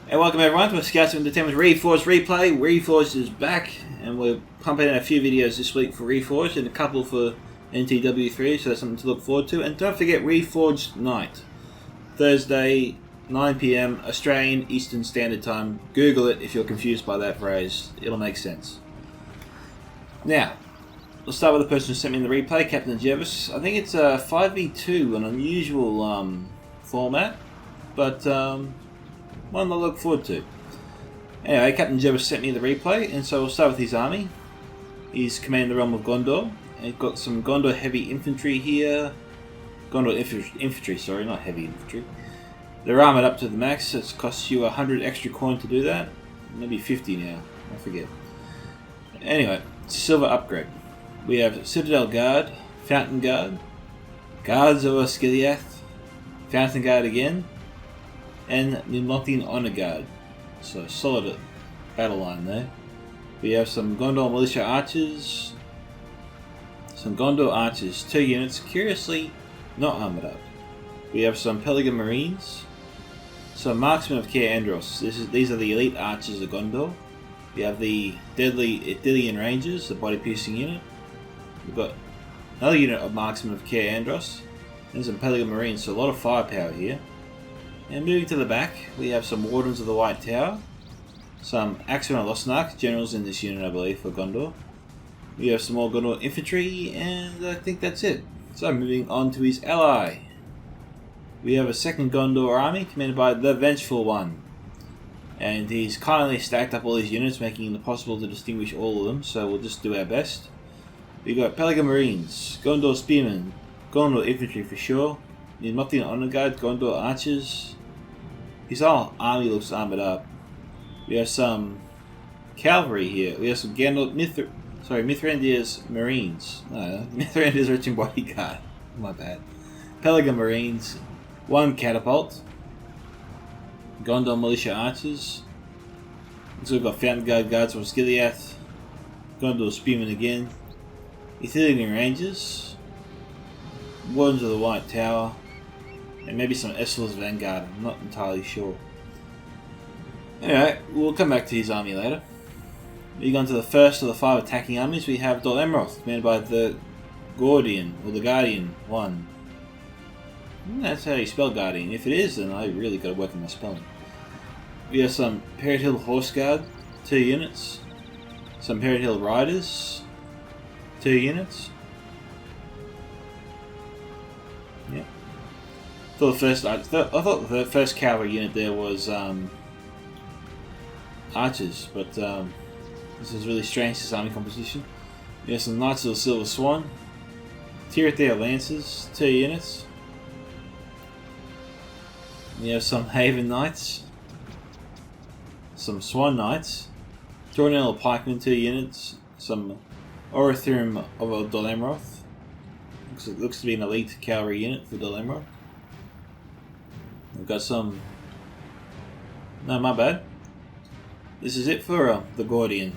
And welcome everyone to a Scouts of Entertainment Reforged replay. Reforged is back, and we're pumping out a few videos this week for Reforged and a couple for NTW3, so that's something to look forward to. And don't forget Reforged Night, Thursday, 9 PM Australian Eastern Standard Time. Google it if you're confused by that phrase, it'll make sense. Now, let's start with the person who sent me the replay, Captain Gervais. I think it's a 5v2, an unusual format, but one to look forward to. Anyway, Captain Gervais sent me the replay, and so we'll start with his army. He's commanding the realm of Gondor. And he's got some Gondor heavy infantry here. Gondor infantry, sorry, not heavy infantry. They're armoured up to the max. It's costs you 100 extra coin to do that. Maybe 50 now, I forget. Anyway, it's a silver upgrade. We have Citadel Guard, Fountain Guard, Guards of Osgiliath, Fountain Guard again, and Nimlothian Honor Guard. So solid battle line there. We have some Gondor Militia Archers. Some Gondor Archers, 2 units, curiously not armoured up. We have some Pelican Marines. Some Marksmen of Caer Andros. These are the elite archers of Gondor. We have the deadly Ithilien Rangers, the body piercing unit. We've got another unit of Marksmen of Caer Andros. And some Pelican Marines, so a lot of firepower here. And moving to the back, we have some Wardens of the White Tower, some Axemen of Losnark, generals in this unit I believe for Gondor. We have some more Gondor infantry, and I think that's it. So moving on to his ally. We have a second Gondor army commanded by the Vengeful One. And he's kindly stacked up all his units, making it impossible to distinguish all of them, so we'll just do our best. We've got Pelican Marines, Gondor Spearmen, Gondor infantry for sure, Nimlothian Honor Guard, Gondor Archers. His whole army looks armoured up. We have some cavalry here. We have some Mithrandir's Marines. No, Mithrandir's Rich Bodyguard. My bad. Pelican Marines. 1 catapult. Gondor Militia Archers. So we've got Fountain Guard Guards from Osgiliath. Gondor Spearmen again. Ithilien Rangers. Wardens of the White Tower. And maybe some Essel's Vanguard, I'm not entirely sure. Anyway, we'll come back to his army later. Moving on to the first of the 5 attacking armies, we have Dol Amroth, commanded by the Guardian, or the Guardian 1. That's how you spell Guardian. If it is, then I really got to work on my spelling. We have some Perrot Hill Horse Guard, 2 units. Some Perrot Hill Riders, 2 units. Yeah. I thought the first cavalry unit there was archers, but this is really strange, this army composition. We have some Knights of the Silver Swan, Tirithir Lancers, 2 units. We have some Haven Knights, some Swan Knights, Tornell Pikemen, 2 units, some Orathurim of Dol Amroth. Looks to be an elite cavalry unit for Dol Amroth. We've got some... No, my bad. This is it for the Guardian.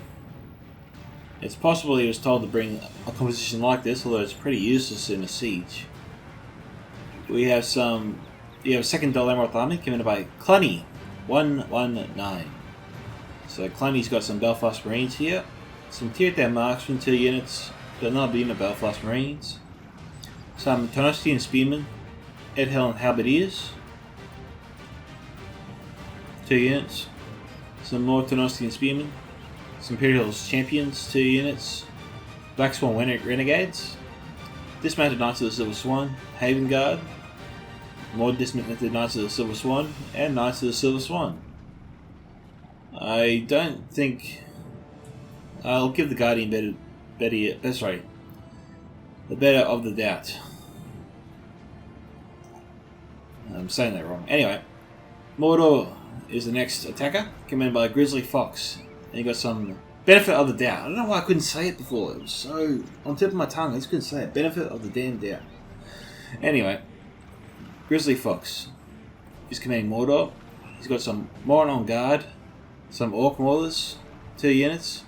It's possible he was told to bring a composition like this, although it's pretty useless in a siege. We have some... You have a second Dol Amroth army commanded by Cluny 119. So Cluny's got some Belfast Marines here. Some Tirithir Marksmen, 2 units. Got another unit of Belfast Marines. Some Tonostian Spearmen, Edhelm Halberdiers, 2 units. Some more Tonostian Spearmen. Some Imperial's Champions, 2 units. Black Swan Renegades. Dismounted Knights of the Silver Swan, Haven Guard. More dismounted Knights of the Silver Swan, and Knights of the Silver Swan. I don't think... I'll give the Guardian the better of the doubt. I'm saying that wrong. Anyway, Mordor is the next attacker, commanded by Grizzly Fox. And you got some Benefit of the doubt. I don't know why I couldn't say it before. It was so on tip of my tongue. I just couldn't say it. Benefit of the damn doubt. Anyway, Grizzly Fox. He's commanding Mordor. He's got some Morin on guard, some Orc Maulers, 2 units,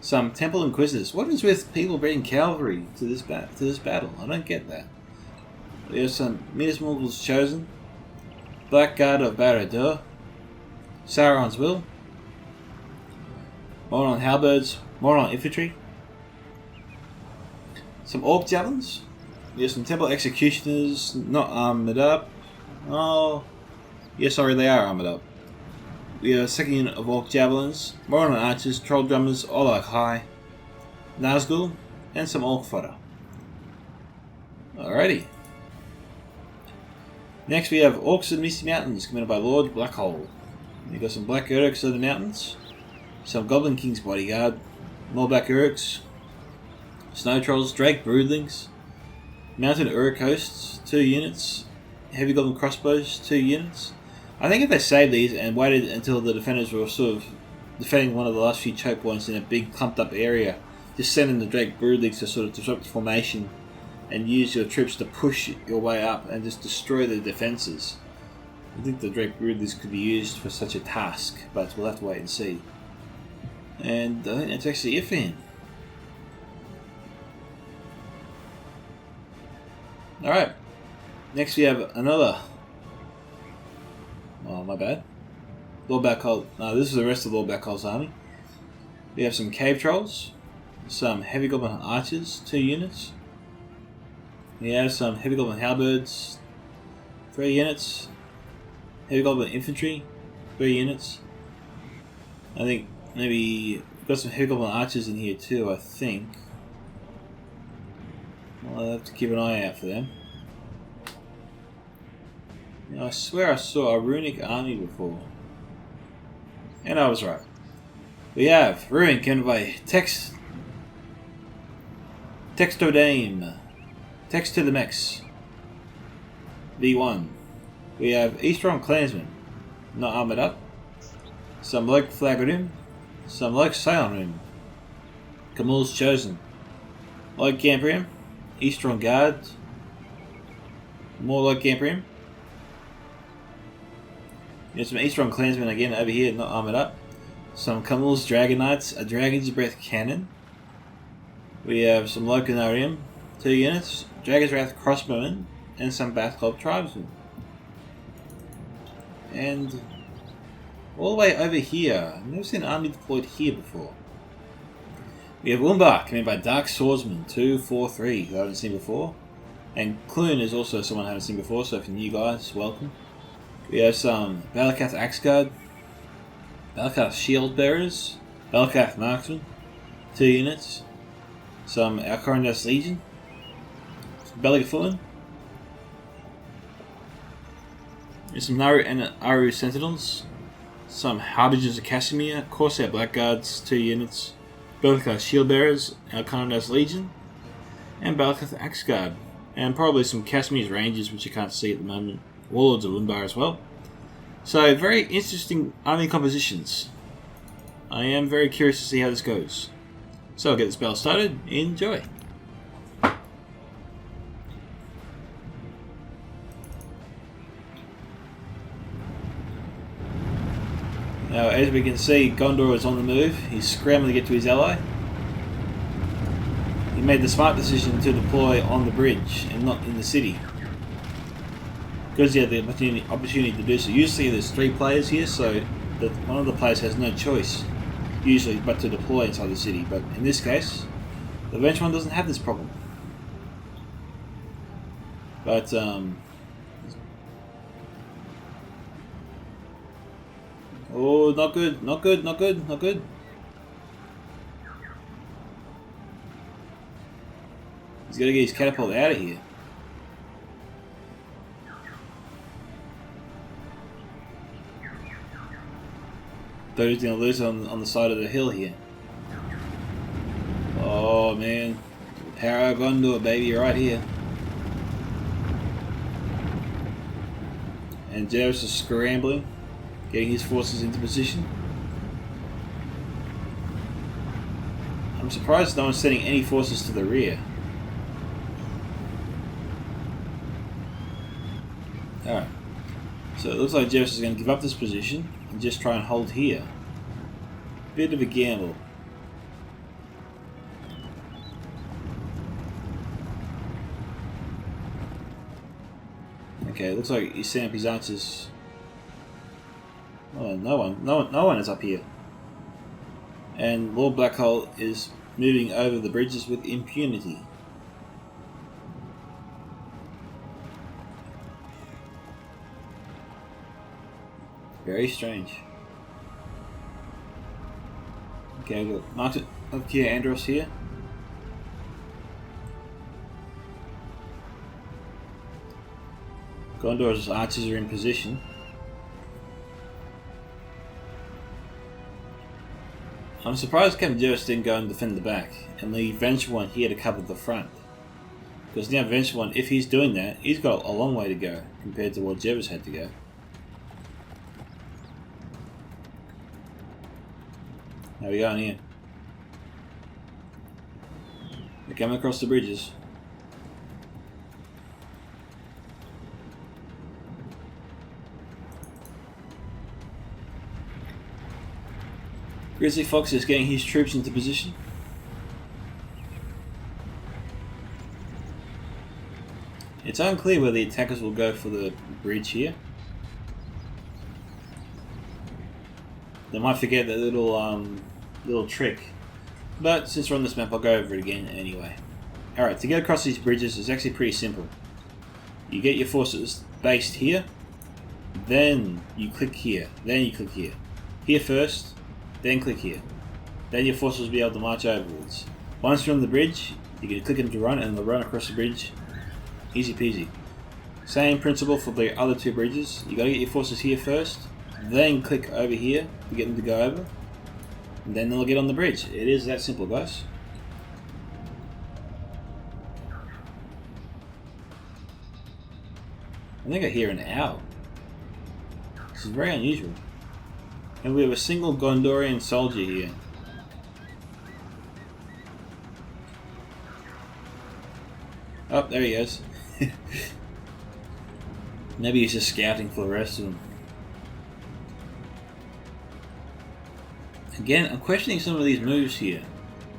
some Temple Inquisitors. What is with people bringing cavalry to this battle? I don't get that. We have some Minas Morgul's Chosen, Blackguard of Barad-dûr, Sauron's Will, Morin Halberds, Morin Infantry, some Orc Javelins. We have some Temple Executioners, not armoured up. Oh, yeah, sorry, they are armoured up. We have a second unit of Orc Javelins, Morin Archers, Troll Drummers, Olak High, Nazgul, and some Orc Fodder. Alrighty. Next we have Orcs of the Misty Mountains, commanded by Lord Blackhole. We've got some Black Urks of the Mountains, some Goblin King's Bodyguard, more Black Urks, Snow Trolls, Drake Broodlings, Mountain Uruk Hosts, 2 units, Heavy Goblin Crossbows, 2 units. I think if they saved these and waited until the defenders were sort of defending one of the last few choke points in a big clumped up area, just send in the Drake Broodlings to sort of disrupt the formation and use your troops to push your way up and just destroy the defences. I think the Drake Broodlings could be used for such a task, but we'll have to wait and see. And I think that's actually it for him. Alright, next we have another. Oh, my bad. Lord Blackhole. No, this is the rest of Lord Blackhole's army. We have some Cave Trolls, some Heavy Goblin Archers, 2 units. We have some Heavy Goblin Halberds, 3 units. Heavy Goblin Infantry, 3 units. I think maybe we've got some Heavy Goblin Archers in here too, I think. I'll have to keep an eye out for them. Now, I swear I saw a runic army before. And I was right. We have Ruin commanded by Textodame. Text to the Mex. V1. We have Eastron Clansmen, not armoured up. Some like Flagrim. Some like Sionrim. Camul's Chosen. Like Camprium. Eastron Guard. More like Camprium. There's some Eastron Clansmen again over here, not armoured up. Some Camul's Dragon Knights, a Dragon's Breath Cannon. We have some Locanarium, 2 units, Dragon's Wrath Crossbowmen, and some Bathclub Tribesmen. And all the way over here, I've never seen an army deployed here before. We have Umbar, commanded by Dark Swordsman, 243, who I haven't seen before. And Clune is also someone I haven't seen before, so for new guys, welcome. We have some Balakath Axeguard, Balakath Shield Bearers, Balakath Marksmen, 2 units. Some Alcorandas Legion, some Belligafullin. There's some Naru and Aru Sentinels, some Harbingers of Casimir, Corsair Blackguards, 2 units, Balakath Shield Bearers, Alcorandas Legion, and Balakath Axeguard, and probably some Casimir's Rangers, which you can't see at the moment. Warlords of Lumbar as well. So, very interesting army compositions. I am very curious to see how this goes. So, I'll get this battle started. Enjoy! Now, as we can see, Gondor is on the move. He's scrambling to get to his ally. He made the smart decision to deploy on the bridge and not in the city, because he had the opportunity to do so. Usually there's 3 players here, so that one of the players has no choice, usually, but to deploy inside the city. But in this case, the bench one doesn't have this problem. But, oh, not good, not good, not good, not good. He's got to get his catapult out of here. Thought he was going to lose on the side of the hill here. Oh man, power of Gondor, baby, right here. And Gervais is scrambling, getting his forces into position. I'm surprised no one's sending any forces to the rear. Alright. So it looks like Gervais is going to give up this position and just try and hold here. Bit of a gamble. Okay, it looks like he's setting up his archers. Oh, no one is up here. And Lord Blackhole is moving over the bridges with impunity. Very strange. Okay, we've got Martin up here, Andros here. Gondor's archers are in position. I'm surprised Captain Gervais didn't go and defend the back and leave Vengeful One here to cover the front. Because now Vengeful One, if he's doing that, he's got a long way to go compared to what Gervais had to go. How are we going here? We're coming across the bridges. Grizzly Fox is getting his troops into position. It's unclear whether the attackers will go for the bridge here. They might forget that little trick. But since we're on this map, I'll go over it again anyway. Alright, to get across these bridges is actually pretty simple. You get your forces based here, then you click here, then you click here. Here first, then click here. Then your forces will be able to march overwards. Once you're on the bridge, you can click them to run and they'll run across the bridge. Easy peasy. Same principle for the other two bridges. You gotta get your forces here first, then click over here to get them to go over. And then they'll get on the bridge. It is that simple, guys. I think I hear an owl. This is very unusual. And we have a single Gondorian soldier here. Oh, there he goes. Maybe he's just scouting for the rest of them. Again, I'm questioning some of these moves here.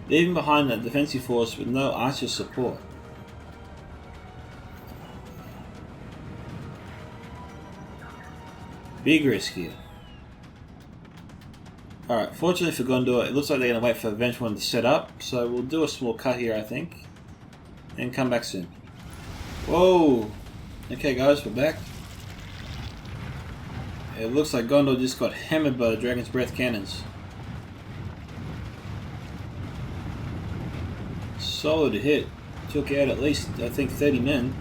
They're even behind that defensive force with no archer support. Big risk here. Alright, fortunately for Gondor, it looks like they're going to wait for Vengeful One to set up, so we'll do a small cut here, I think, and come back soon. Whoa! Okay guys, we're back. It looks like Gondor just got hammered by the Dragon's Breath cannons. Solid hit. Took out at least, I think, 30 men.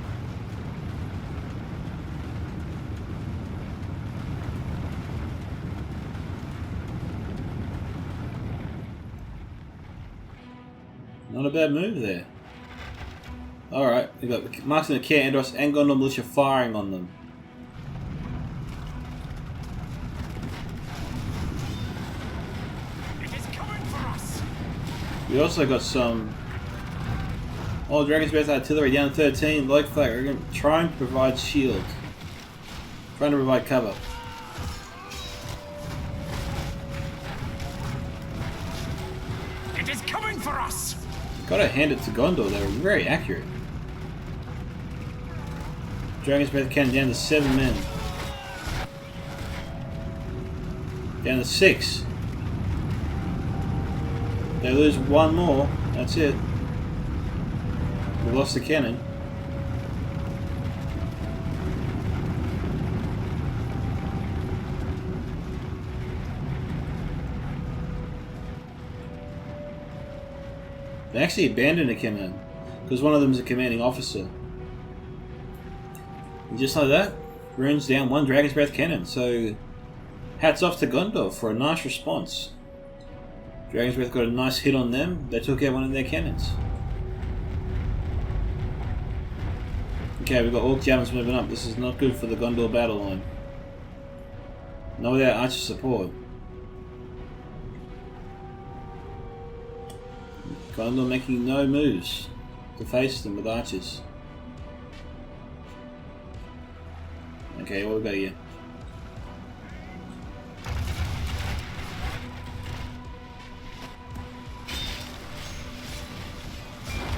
Not a bad move there. Alright, we got Martin the Care, Andros, and Gondor Militia firing on them. It is coming for us. We also got some Dragon's Breath artillery down 13, like flag, trying to provide shield. Trying to provide cover. It is coming for us. Gotta hand it to Gondor, they were very accurate. Dragon's Breath cannon down to 7 men. Down to 6. They lose one more, that's it. We lost the cannon. They actually abandoned a cannon because one of them is a commanding officer. And just like that, ruins down one Dragon's Breath cannon. So, hats off to Gondor for a nice response. Dragon's Breath got a nice hit on them. They took out one of their cannons. Okay, we've got Orc Jammers moving up. This is not good for the Gondor battle line. Not without archer support. Gondor making no moves to face them with archers. Okay, what we got here?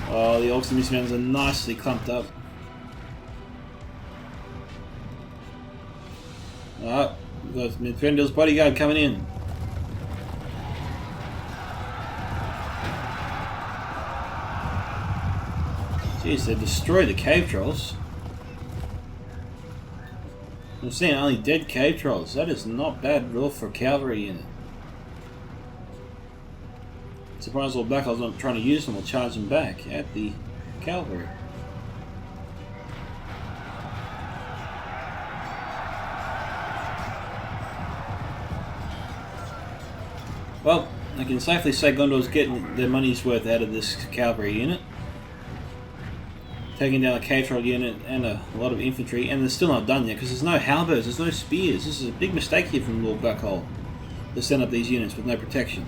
Oh, the orcs and Misty Mountains are nicely clumped up. Oh, we've got Threndel's bodyguard coming in. Jeez, they destroyed the cave trolls. I'm seeing only dead cave trolls. That is not bad at all for a cavalry unit. Surprised all Black Elves not trying to use them or charge them back at the cavalry. Well, I can safely say Gondor's getting their money's worth out of this cavalry unit. Taking down a cave troll unit and a lot of infantry, and they're still not done yet because there's no halberds, there's no spears. This is a big mistake here from Lord Blackhole to send up these units with no protection.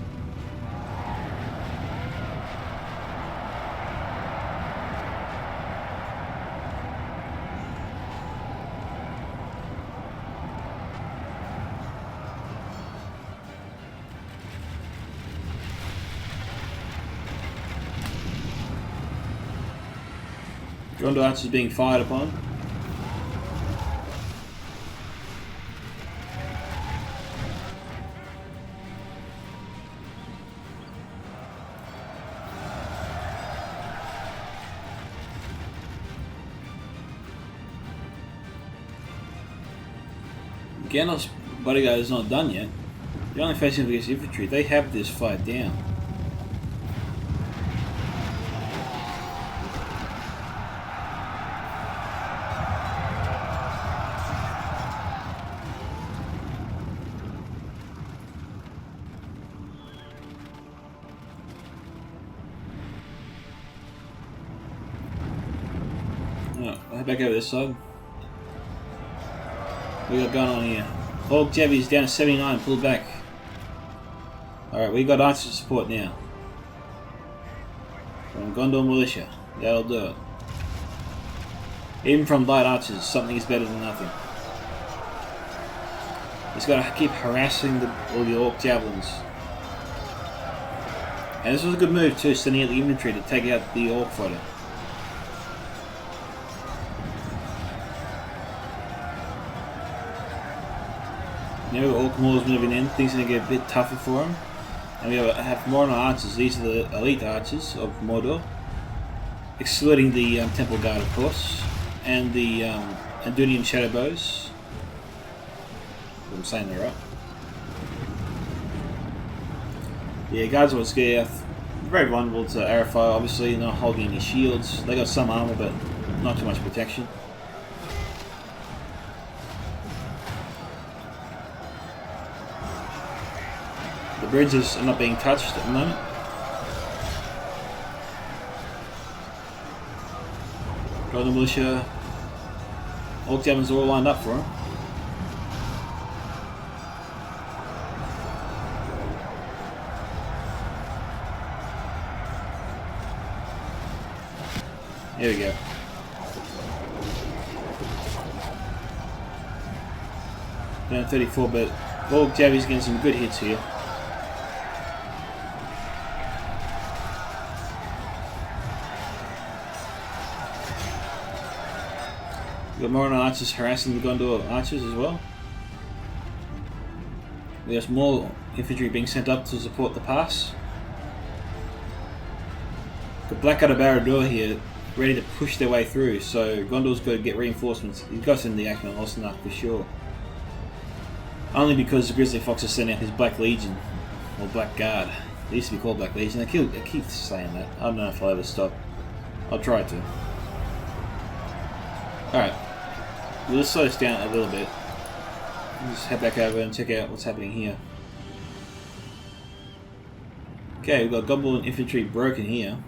Gondor archers being fired upon. Gandalf's bodyguard is not done yet. They're only facing against infantry. They have this fight down. Head back over this side. What we got going on here? Orc Gervais down to 79, pulled back. Alright, we got archer support now. From Gondor Militia. That'll do it. Even from light archers, something is better than nothing. Just gotta keep harassing all the Orc javelins. And this was a good move too, sending out the infantry to take out the Orc fighter. Now we've got Orc Maulers moving in, things are going to get a bit tougher for them. And we have more on our archers, these are the elite archers of Mordor. Excluding the Temple Guard, of course. And the Andunian Shadow Bows. If I'm saying that right. Yeah, Guards of Osgiliath, very vulnerable to arrow fire, obviously, not holding any shields. They got some armor, but not too much protection. The bridges are not being touched at the moment. Got the militia. Orc javelins are all lined up for him. Here we go. Down 34, but Orc Gervais getting some good hits here. Got more on archers harassing the Gondor archers as well. There's more infantry being sent up to support the pass. Got Blackguard of Barad-dûr here, ready to push their way through, so Gondor's got to get reinforcements. He's got to send the action on Osgiliath for sure. Only because the Grizzly Fox has sent out his Black Legion, or Black Guard. They used to be called Black Legion, I keep saying that. I don't know if I'll ever stop. I'll try to. Alright. We'll just slow this down a little bit. Just head back over and check out what's happening here. Okay, we've got Goblin infantry broken here.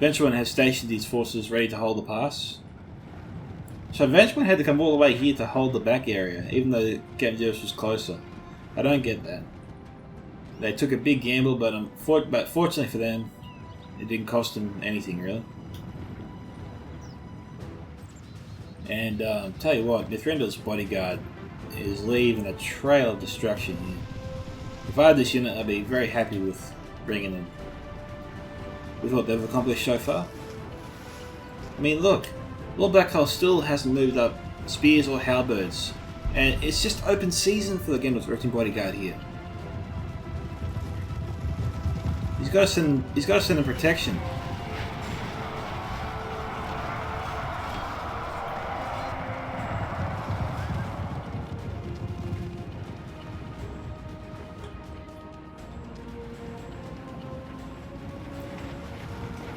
Venturone has stationed his forces ready to hold the pass. So Venturone had to come all the way here to hold the back area, even though Captain Gervais was closer. I don't get that. They took a big gamble, but fortunately for them, it didn't cost them anything really. And tell you what, Mithrandel's bodyguard is leaving a trail of destruction here. If I had this unit, I'd be very happy with bringing them. With what they've accomplished so far. I mean, look, Lord Blackhull still hasn't moved up spears or halberds, and it's just open season for the Gandalf's Recon bodyguard here. He's got to send them protection.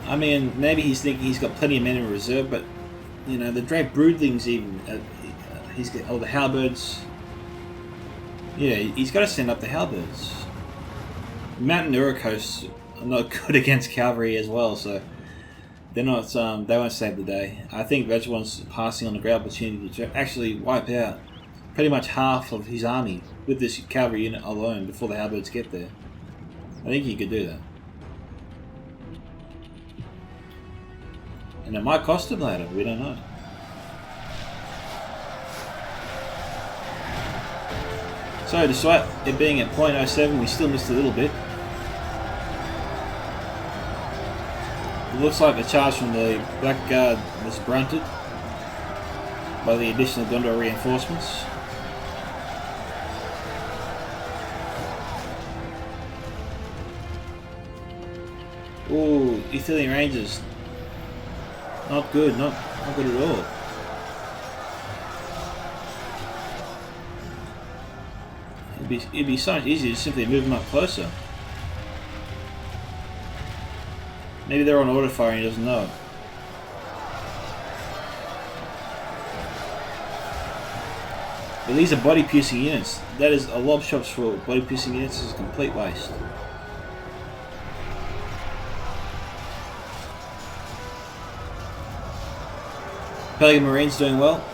I mean, maybe he's thinking he's got plenty of men in reserve, but you know, the Drake Broodlings even, he's got all the halberds. Yeah, he's got to send up the halberds. Mountain Urukos are not good against cavalry as well, so they're not. They won't save the day. I think Regimon's passing on a great opportunity to actually wipe out pretty much half of his army with this cavalry unit alone before the halberds get there. I think he could do that. And it might cost him later, we don't know. So despite it being at .07, we still missed a little bit. It looks like the charge from the Blackguard was blunted by the addition of Gondor reinforcements. Ooh, Ithilien Rangers. Not good, not good at all. It'd be so much easier to simply move them up closer. Maybe they're on auto fire and he doesn't know it. But these are body piercing units. That is a lob shops for body piercing units. This is a complete waste. Pelican Marine's doing well.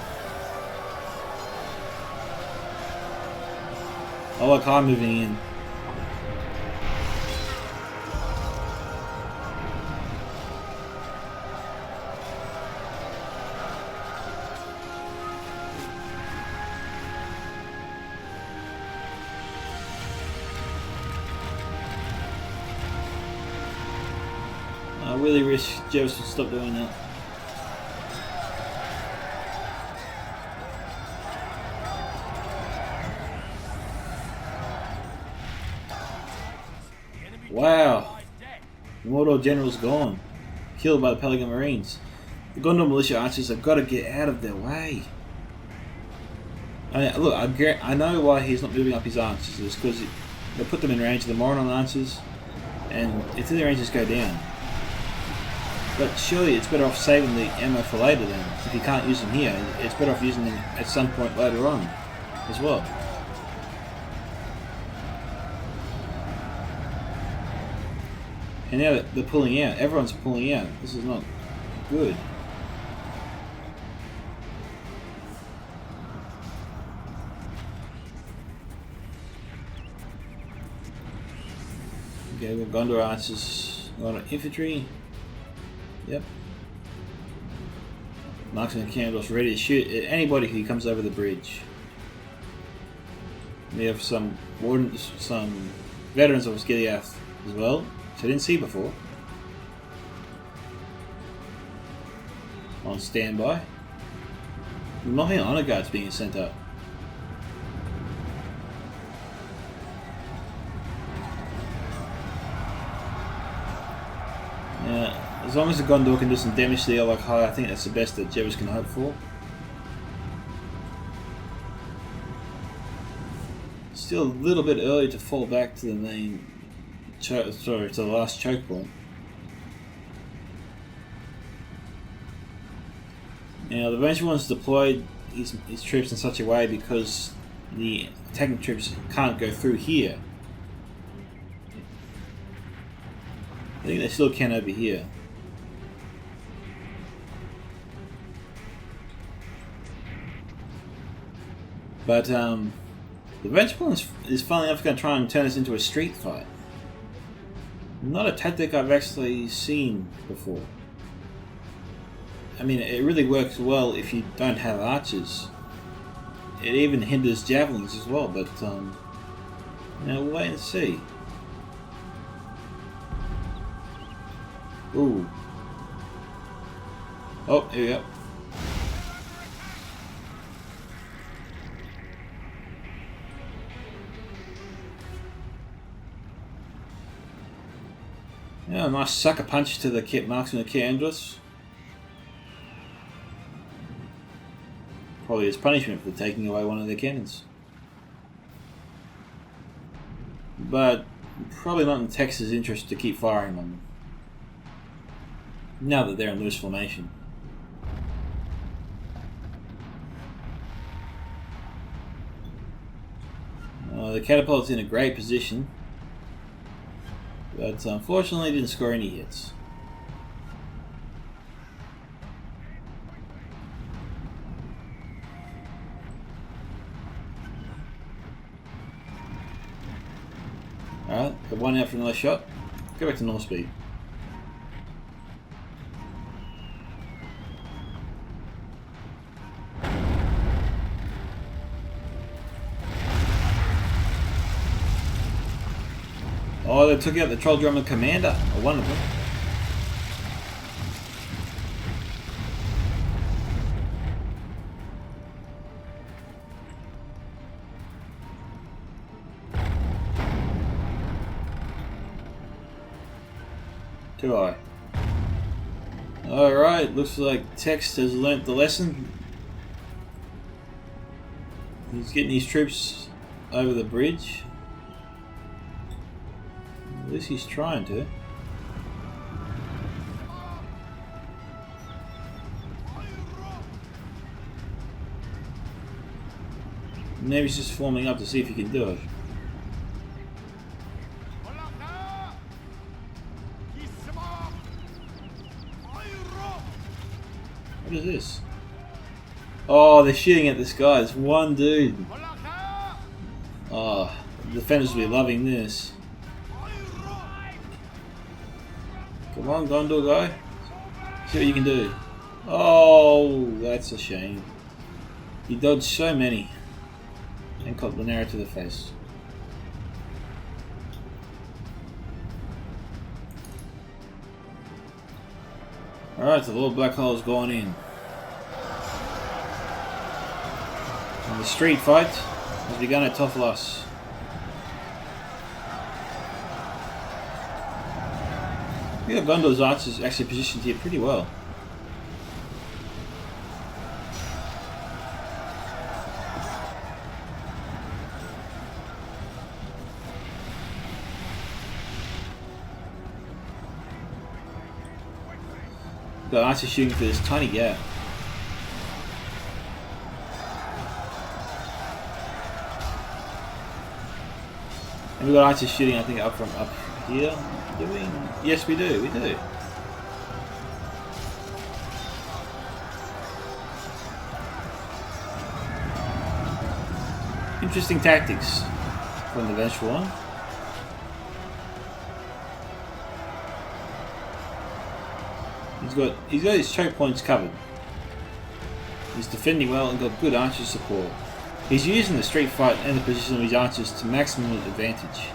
I like high moving in. I really wish Gervais would stop doing that. Wow, the Mordor general's gone, killed by the Pelican Marines. The Gondor militia archers have got to get out of their way. I mean, look, I know why he's not moving up his archers. It's because they put them in range of the Moron archers, and if the rangers go down. But surely it's better off saving the ammo for later then. If you can't use them here, it's better off using them at some point later on as well. And now they're pulling out. Everyone's pulling out. This is not good. Okay, we've got Gondor archers, Gondor infantry. Yep. Marksman and candles ready to shoot at anybody who comes over the bridge. We have some veterans of Osgiliath as well, which I didn't see before. On standby. Nothing honor guards being sent up. Yeah, as long as the Gondor can do some damage to the Elok High, I think that's the best that Gervais can hope for. Still a little bit early to fall back to the main, to the last choke point. Now the Ranger one's deployed his troops in such a way because the attacking troops can't go through here. I think they still can over here. But The Vengeful is funnily enough going to try and turn this into a street fight. Not a tactic I've actually seen before. I mean, it really works well if you don't have archers. It even hinders javelins as well, but we'll wait and see. Ooh. Oh, here we go. Yeah, a nice sucker punch to the kit marksman of Andros. Probably as punishment for taking away one of their cannons. But probably not in Tex's interest to keep firing on them. Now that they're in loose formation. The catapult's in a great position. But unfortunately didn't score any hits. Alright, got one out for another shot. Go back to normal speed. Oh, they took out the Troll Drummer Commander, or one of them. Too high. Alright, looks like Tex has learnt the lesson. He's getting his troops over the bridge. At least he's trying to. Maybe he's just forming up to see if he can do it. What is this? Oh, they're shooting at this guy. It's one dude. Oh, the defenders will be loving this. Come on, Gondor guy. See what you can do. Oh, that's a shame. He dodged so many. And caught the arrow to the face. Alright, so the little black hole has gone in. And the street fight has begun at Tol Folas. I think Gondor's archers actually positioned here pretty well. The archers shooting for this tiny gap. And we've got archers shooting, I think, up from up here. Do we? Yes, we do. We do. Interesting tactics from the Vengeful one. He's got his choke points covered. He's defending well and got good archer support. He's using the street fight and the position of his archers to maximum advantage.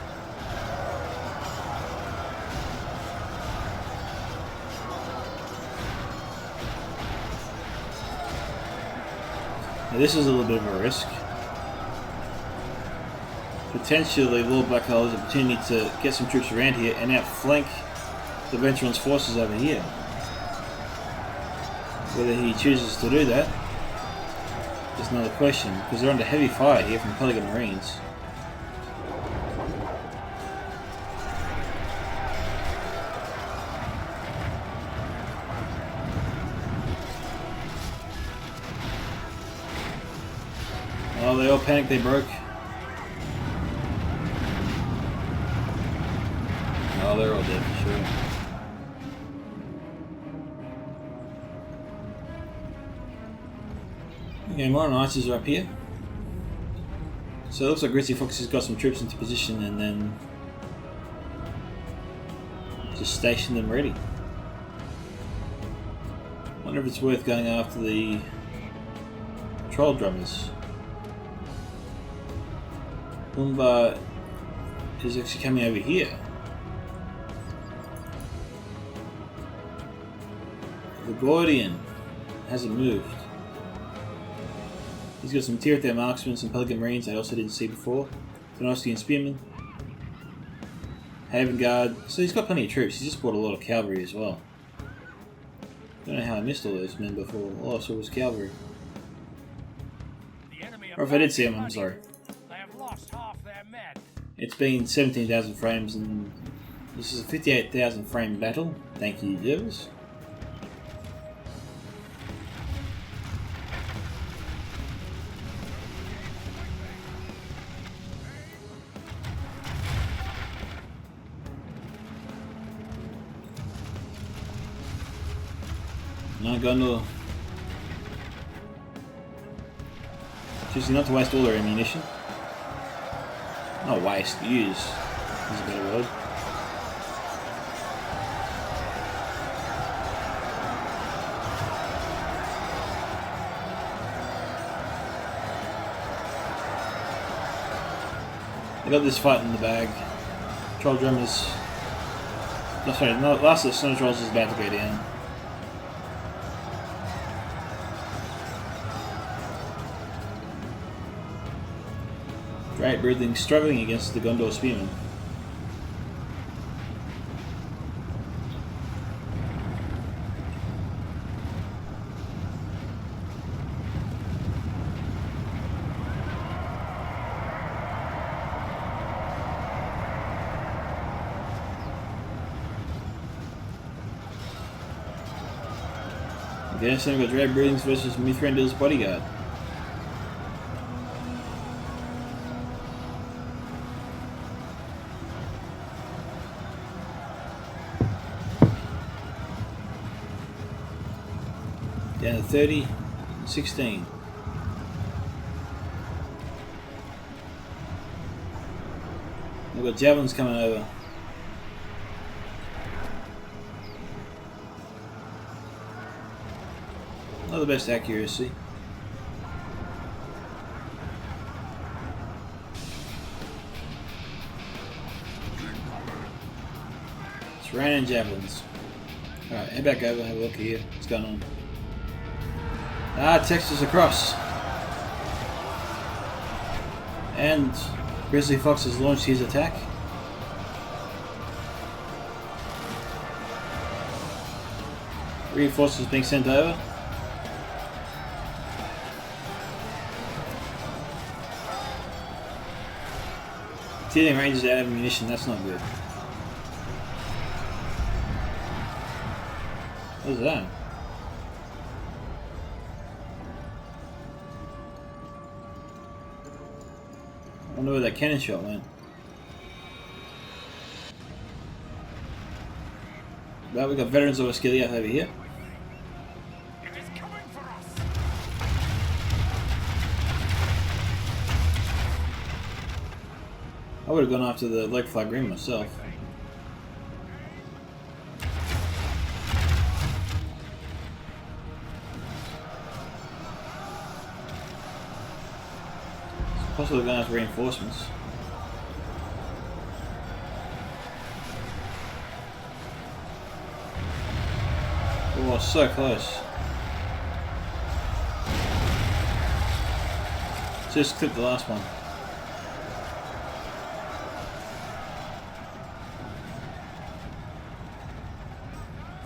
Now this is a little bit of a risk. Potentially Lord Black Hole has an opportunity to get some troops around here and outflank the Venturan's forces over here. Whether he chooses to do that is another question, because they're under heavy fire here from Polygon Marines. Oh, they all panicked, they broke. Oh, they're all dead for sure. Okay, more archers are up here. So it looks like Rescue Fox has got some troops into position and then just station them ready. Wonder if it's worth going after the troll drummers. Umbar is actually coming over here. The Gordian hasn't moved. He's got some tier 3 marksmen, some Pelican Marines I also didn't see before. Tenosian Spearmen. Haven Guard. So he's got plenty of troops. He's just brought a lot of cavalry as well. Don't know how I missed all those men before. All I saw was cavalry. Or if I did see them, I'm sorry. They have lost half their men. It's been 17,000 frames and this is a 58,000 frame battle. Thank you, Gervais. No, Gondor. Choosing not to waste all their ammunition. Not waste, use is a better word. They got this fight in the bag. Troll drummers. No, sorry, the last of the snow trolls is about to go down. Great Breathing struggling against the Gondor Spearmen. Okay, so we've got Dread Breathings versus Mithrandir's bodyguard. Down to 30, 16. We've got javelins coming over. Not the best accuracy. It's raining javelins. Alright, head back over, have a look here. What's going on? Texas across. And Grizzly Fox has launched his attack. Reinforcements being sent over. Stealing Rangers out of ammunition, that's not good. What was that? I wonder where that cannon shot went. Well, we've got veterans of Osgiliath over here. It is coming for us. I would have gone after the Lake Flag Ring myself. Possibly going to have reinforcements. Oh, so close. Just clipped the last one.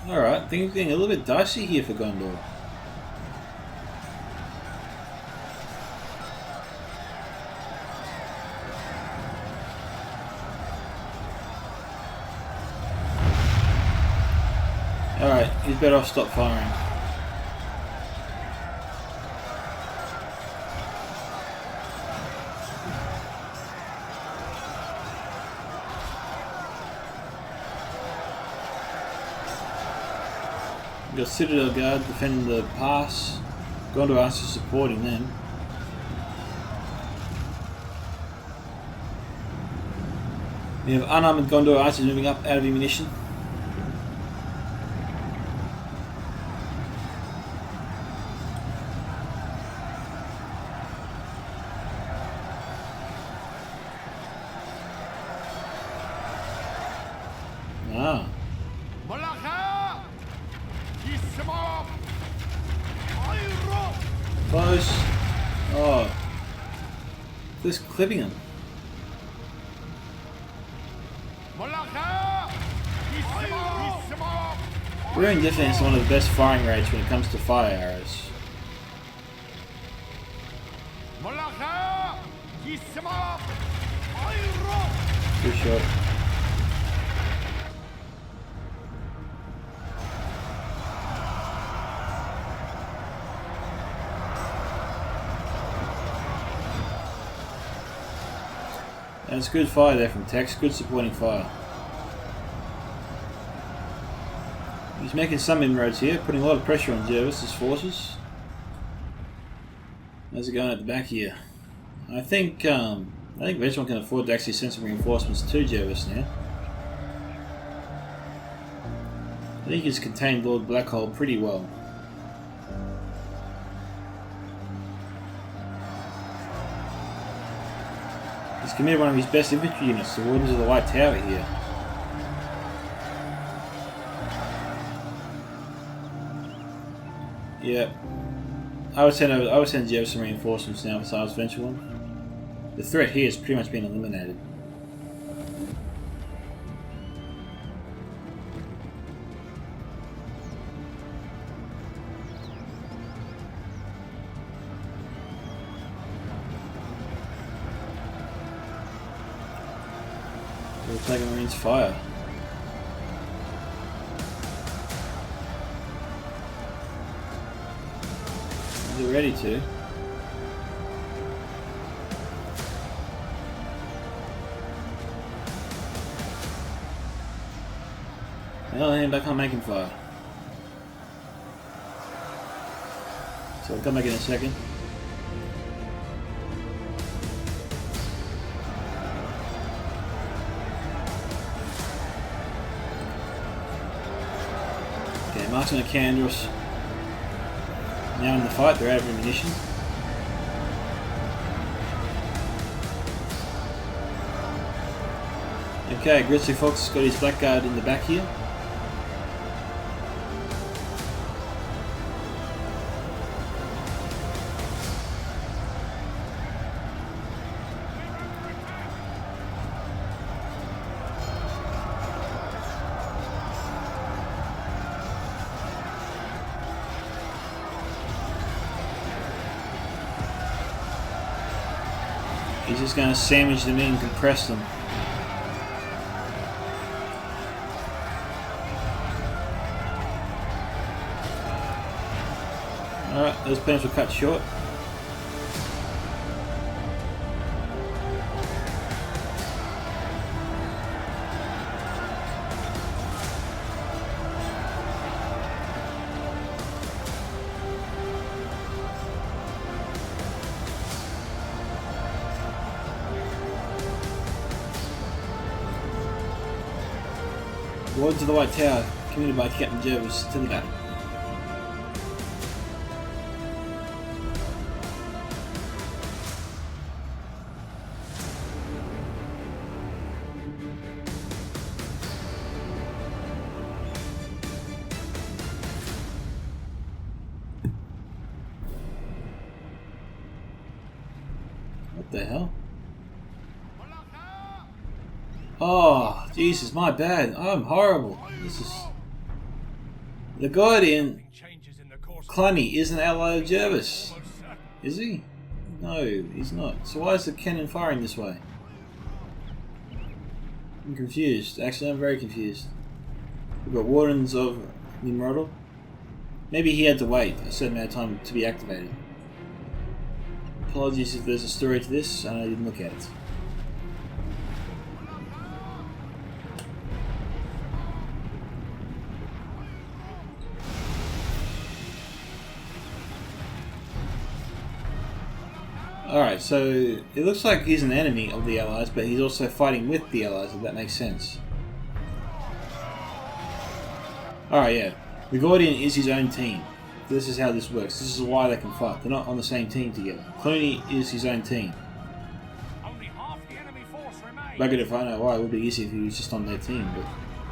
Alright, things are getting a little bit dicey here for Gondor. Alright, he's better off stop firing. We've got Citadel Guard defending the pass. Gondor is supporting them. We have unarmored Gondor archers moving up out of ammunition. Ah. Close. Oh. This clipping him. We're in defense one of the best firing rates when it comes to fire arrows. Good shot. That's good fire there from Tex, good supporting fire. He's making some inroads here, putting a lot of pressure on Gervais' forces. How's it going at the back here? I think Richmond can afford to actually send some reinforcements to Gervais now. I think he's contained Lord Blackhole pretty well. He's committed one of his best infantry units to the Wardens of the White Tower here. Yeah, I would send Gervais some reinforcements now for Silas Venturelon. The threat here has pretty much been eliminated. We'll take a Marine's fire. They're ready to. Well, and I can't make him fire. So I'll come back in a second. Okay, Martin and Candros. Now in the fight, they're out of ammunition. Okay, Grizzly Fox has got his Blackguard in the back here. He's just going to sandwich them in and compress them. Alright, those plans were cut short. Wardens of the White Tower, committed by Captain Gervais, to the battle. What the hell? Oh, Jesus, my bad. I'm horrible. This is... The Guardian, Clunny, isn't ally of Gervais. Is he? No, he's not. So why is the cannon firing this way? I'm confused. Actually, I'm very confused. We've got Wardens of Nimrodal. Maybe he had to wait a certain amount of time to be activated. Apologies if there's a story to this and I didn't look at it. Alright, so it looks like he's an enemy of the Allies, but he's also fighting with the Allies, if that makes sense. Alright, yeah. The Guardian is his own team. This is how this works. This is why they can fight. They're not on the same team together. Clooney is his own team. Only half the enemy force remains. Buggered if I know why, it would be easier if he was just on their team, but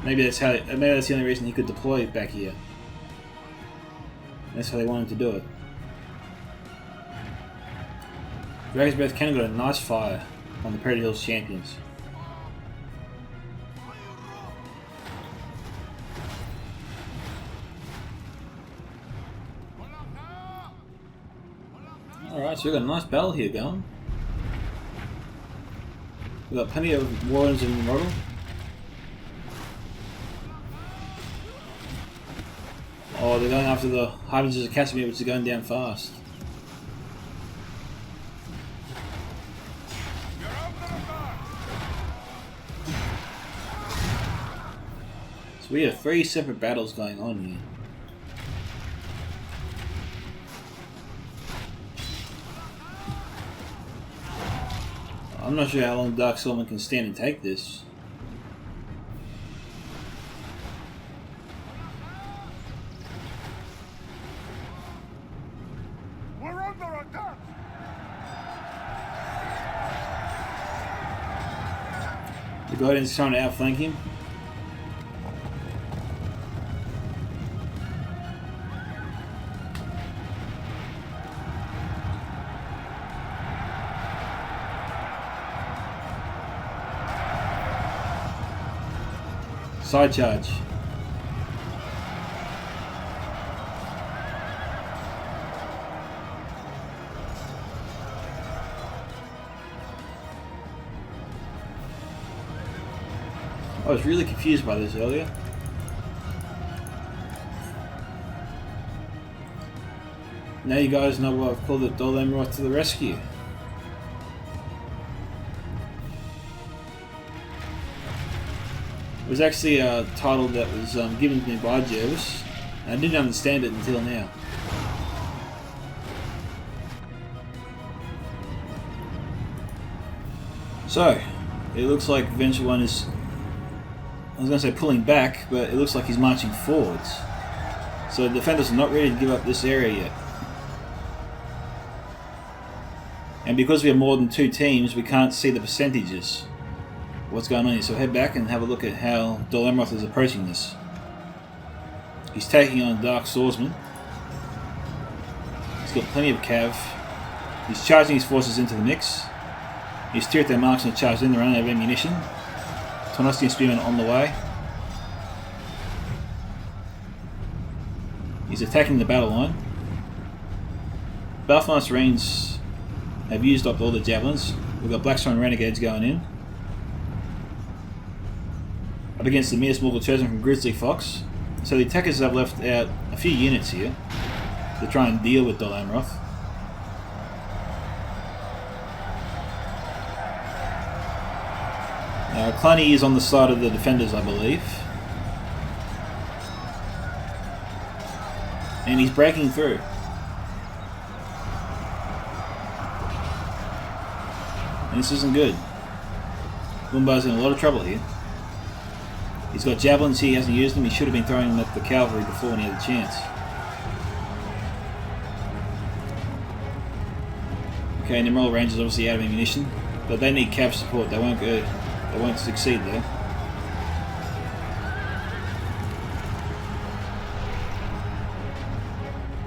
maybe that's the only reason he could deploy back here. That's how they wanted to do it. Dragon's Breath Cannon got a nice fire on the Predator Hills champions. Alright, so we've got a nice battle here going. We've got plenty of warriors in the model. Oh, they're going after the Harbingers of Casimir, which is going down fast. So we have 3 separate battles going on here. I'm not sure how long Dark Soulman can stand and take this. We're under attack. The Guardian's trying to outflank him. Side charge. I was really confused by this earlier. Now you guys know why I've called it Dol Amroth to the rescue. It was actually a title that was given to me by Gervais, and I didn't understand it until now. So, it looks like Venture One is, I was going to say pulling back, but it looks like he's marching forwards. So the defenders are not ready to give up this area yet. And because we have more than 2 teams, we can't see the percentages. What's going on here, so head back and have a look at how Dol Amroth is approaching this. He's taking on Dark Swordsman. He's got plenty of cav. He's charging his forces into the mix. His Tirith marksmen are charged in, they're running out of ammunition. Tonostian Spearmen on the way. He's attacking the battle line. Balthmas Marines have used up all the javelins. We've got Blackstone Renegades going in. Up against the Midas Morgul Chosen from Grizzly Fox. So the attackers have left out a few units here to try and deal with Dol Amroth. Cloney is on the side of the defenders, I believe. And he's breaking through. And this isn't good. Lumbar's in a lot of trouble here. He's got javelins here, he hasn't used them. He should have been throwing them at the cavalry before when he had a chance. Okay, Nimrod Rangers obviously out of ammunition, but they need cav support. They won't succeed there.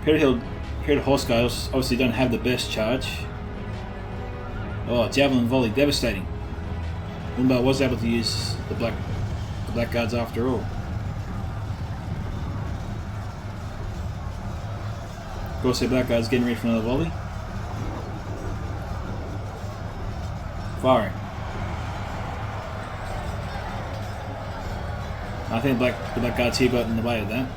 Predator Horse Guys obviously don't have the best charge. Oh, javelin volley, devastating. Lumbar was able to use the Blackguards after all. Of course, the Blackguards getting ready for another volley. Firing. I think the Blackguards here got in the way of that.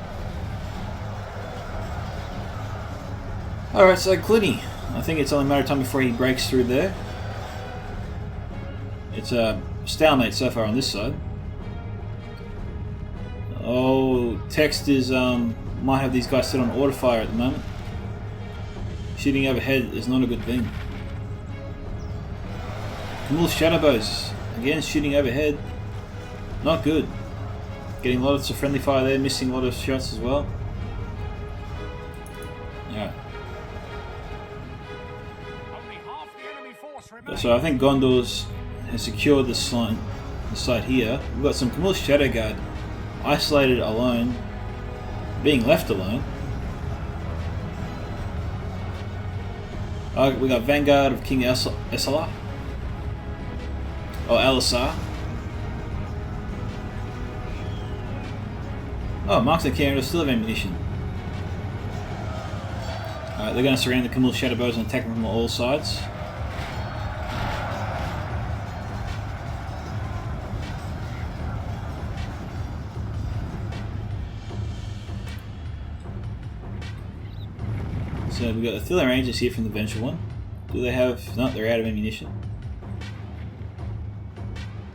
Alright, so Clinty. I think it's only a matter of time before he breaks through there. It's a stalemate so far on this side. Oh, text is might have these guys set on auto fire at the moment. Shooting overhead is not a good thing. Camille's Shadowbows again shooting overhead. Not good. Getting lots of friendly fire there, missing a lot of shots as well. Yeah. Only half the enemy force remains. So I think Gondor has secured the site here. We've got some Camille's Shadow Guard isolated alone, being left alone. We got Vanguard of King Esala. Or Alisar. Oh, Marks and Canada still have ammunition. Alright, they're going to surround the Camille Shadowbows and attack them from all sides. So we've got the Thiller Rangers here from the Vengeful One. Do they have... no, they're out of ammunition.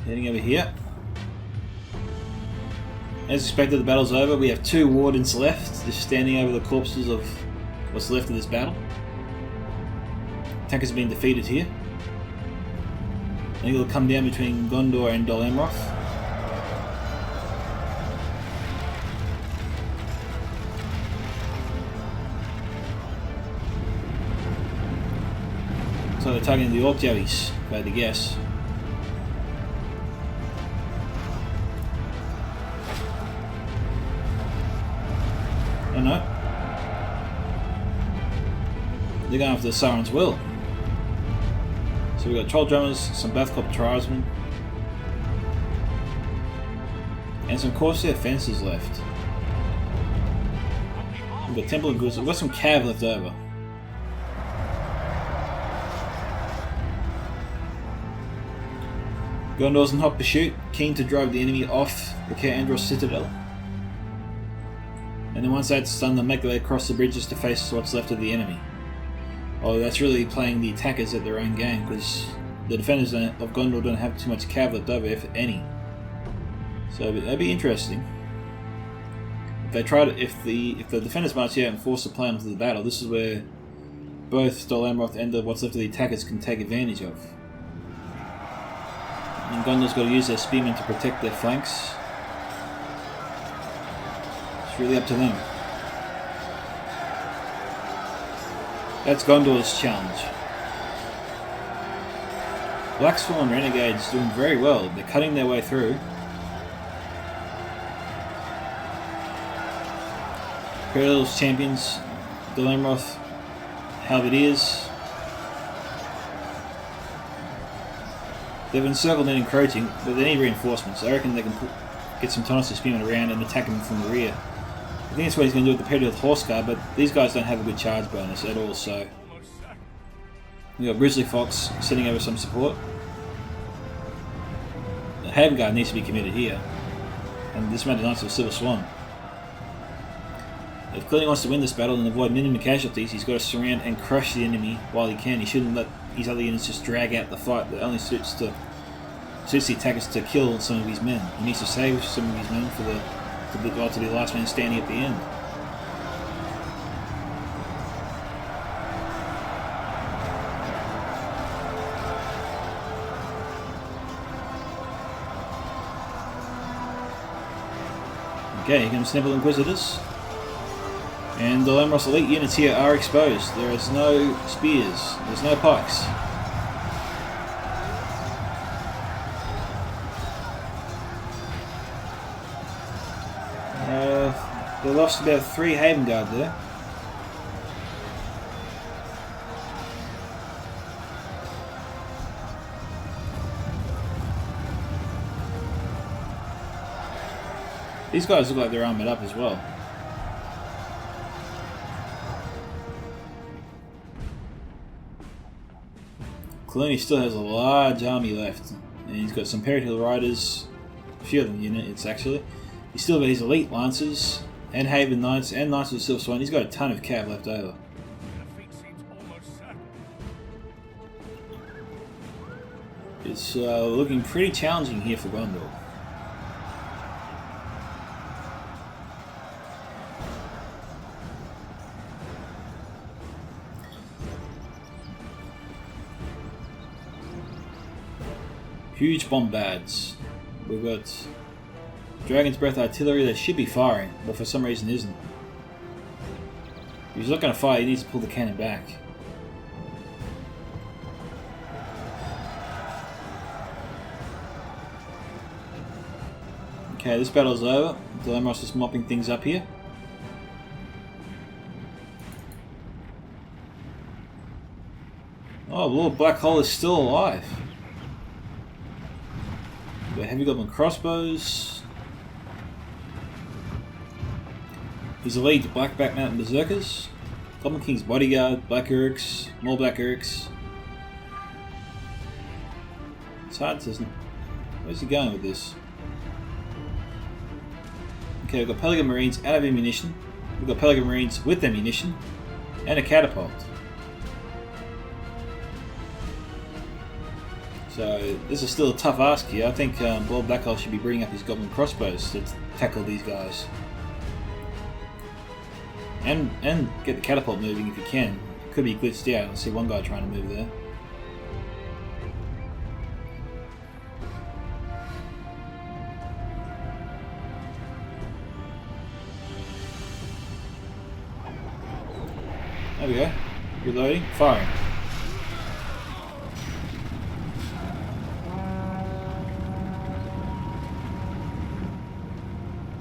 Heading over here. As expected, the battle's over. We have 2 Wardens left, just standing over the corpses of what's left of this battle. Tankers have been defeated here. I think it'll come down between Gondor and Dol Amroth. So they're targeting the Orc Javis, if I had to guess. Oh no. They're going after the Siren's Will. So we've got Troll Drummers, some Bathcop Tribesmen, and some Corsair Fencers left. We've got Temple and Goods, we've got some Cav left over. Gondor's in hot pursuit, keen to drive the enemy off the Kaer Andros Citadel. And then once that's done, they'll make their way across the bridges to face what's left of the enemy. Oh, that's really playing the attackers at their own game, because the defenders of Gondor don't have too much cav left over, if any. So that'd be interesting. If they try to, if the defenders march out and force a play onto the battle, this is where both Dol Amroth and what's left of the attackers can take advantage of. And Gondor's got to use their spearmen to protect their flanks. It's really up to them. That's Gondor's challenge. Blacksworn Renegades doing very well. They're cutting their way through. Imperial's champions, Dol Amroth, Halberdiers. They've encircled and encroaching, but they need reinforcements. I reckon they can get some Tonus spearmen around and attack them from the rear. I think that's what he's going to do with the Petty with Horse Guard, but these guys don't have a good charge bonus at all, so... We've got Grizzly Fox sitting over some support. The Haven Guard needs to be committed here. And this Dismounted Knights of Silver Swan. If Clearly wants to win this battle and avoid minimum casualties, he's got to surround and crush the enemy while he can. He shouldn't let his other units just drag out the fight. That only suits the attackers to kill some of his men. He needs to save some of his men for to be the last man standing at the end. Okay, here comes Snivel Inquisitors. And the Dol Amroth's elite units here are exposed. There is no spears, there's no pikes. They lost about 3 Haven Guard there. These guys look like they're armoured up as well. Clooney still has a large army left, and he's got some Peril Riders, a few of them units actually. He's still got his elite Lancers, and Haven Knights, and Knights of the Silver Swan. He's got a ton of cav left over. It's looking pretty challenging here for Gondor. Huge bombards. We've got Dragon's Breath artillery that should be firing, but for some reason isn't. If he's not going to fire, he needs to pull the cannon back. Okay, this battle's over. Delamos is mopping things up here. Oh, Lord Black Hole is still alive. We've got heavy goblin crossbows. His elite Blackback Mountain Berserkers. Goblin King's bodyguard, Black Urks, more Black Urks. It's hard to... Where's he going with this? Okay, we've got Pelican Marines out of ammunition. We've got Pelican Marines with ammunition. And a catapult. So, this is still a tough ask here. I think Lord Blackhole should be bringing up his Goblin Crossbows to tackle these guys. And get the catapult moving if you can. It could be glitched out. I see one guy trying to move there. There we go. Reloading. Firing.